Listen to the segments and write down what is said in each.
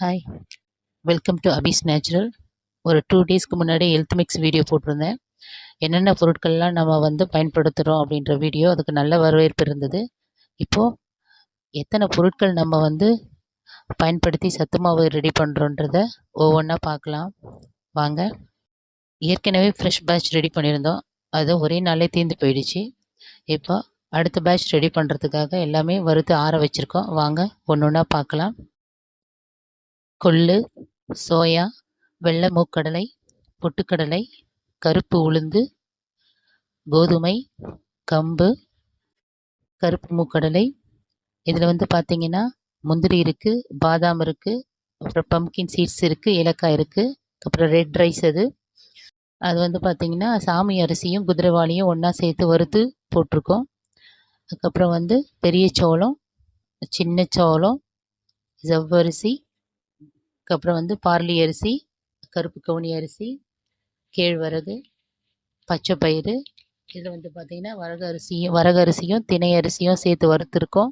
Hi, welcome to Abbe's natural. ஒரு 2 டேஸ்க்கு முன்னாடி ஹெல்த் மிக்ஸ் வீடியோ போட்டிருந்தேன். என்னென்ன பொருட்கள்லாம் நம்ம பயன்படுத்துகிறோம் அப்படின்ற வீடியோ. அதுக்கு நல்ல வரவேற்பு இருந்தது. இப்போது எத்தனை பொருட்கள் நம்ம பயன்படுத்தி சத்து மாவு ரெடி பண்ணுறோன்றத ஒவ்வொன்றா பார்க்கலாம் வாங்க. ஏற்கனவே ஃப்ரெஷ் பேட்ச் ரெடி பண்ணியிருந்தோம். அது ஒரே நாளே தீர்ந்து போயிடுச்சு. இப்போ அடுத்த பேட்ச் ரெடி பண்ணுறதுக்காக எல்லாமே வறுத்து ஆற வச்சுருக்கோம். வாங்க ஒன்று ஒன்றா பார்க்கலாம். கொள்ளு, சோயா, வெள்ளை மூக்கடலை, பொட்டுக்கடலை, கருப்பு உளுந்து, கோதுமை, கம்பு, கருப்பு மூக்கடலை. இதில் பார்த்தீங்கன்னா முந்திரி இருக்குது, பாதாம் இருக்குது, அப்புறம் பம்கின் சீட்ஸ் இருக்குது, ஏலக்காய் இருக்குது, அப்புறம் ரெட் ரைஸ். அது பார்த்தீங்கன்னா சாமி அரிசியும் குதிரைவாளியும் ஒன்றா சேர்த்து வறுத்து போட்டிருக்கோம். அதுக்கப்புறம் பெரிய சோளம், சின்ன சோளம், ஜவ்வரிசி, அதுக்கப்புறம் பார்லி அரிசி, கருப்பு கவுனி அரிசி, கேழ்வரகு, பச்சை பயிறு. இதில் பார்த்திங்கன்னா வரகரிசியும் தினை அரிசியும் சேர்த்து வறுத்துருக்கோம்.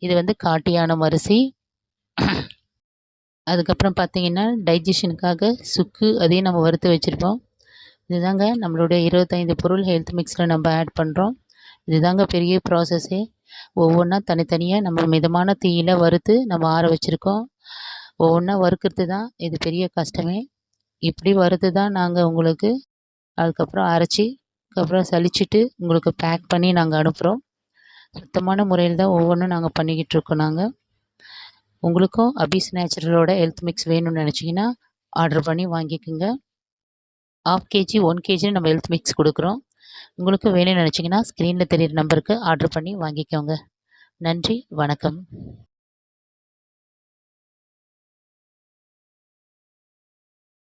இது காட்டு யானம் அரிசி. அதுக்கப்புறம் பார்த்திங்கன்னா டைஜஷனுக்காக சுக்கு, அதையும் நம்ம வறுத்து வச்சுருப்போம். இதுதாங்க நம்மளுடைய 25 பொருள் ஹெல்த் மிக்ஸில் நம்ம ஆட் பண்ணுறோம். இதுதாங்க பெரிய ப்ராசஸ்ஸே. ஒவ்வொன்றா தனித்தனியாக நம்ம மிதமான தீயில் வறுத்து நம்ம ஆற வச்சுருக்கோம். ஒவ்வொன்றா வறுக்கிறது தான் இது பெரிய கஷ்டமே. இப்படி வறுத்து தான் நாங்கள் உங்களுக்கு அதுக்கப்புறம் அரைச்சி அதுக்கப்புறம் சலிச்சுட்டு உங்களுக்கு பேக் பண்ணி நாங்கள் அனுப்புகிறோம். சுத்தமான முறையில் தான் ஒவ்வொன்றும் நாங்கள் பண்ணிக்கிட்டு இருக்கோம். உங்களுக்கும் அபிஸ் நேச்சுரலோட ஹெல்த் மிக்ஸ் வேணும்னு நினச்சிங்கன்னா ஆர்டர் பண்ணி வாங்கிக்கோங்க. 1/2 kg 1 kg நம்ம ஹெல்த் மிக்ஸ் கொடுக்குறோம். உங்களுக்கு வேணும்னு நினச்சிங்கன்னா ஸ்க்ரீனில் தெரியிற நம்பருக்கு ஆர்டர் பண்ணி வாங்கிக்கோங்க. நன்றி, வணக்கம்.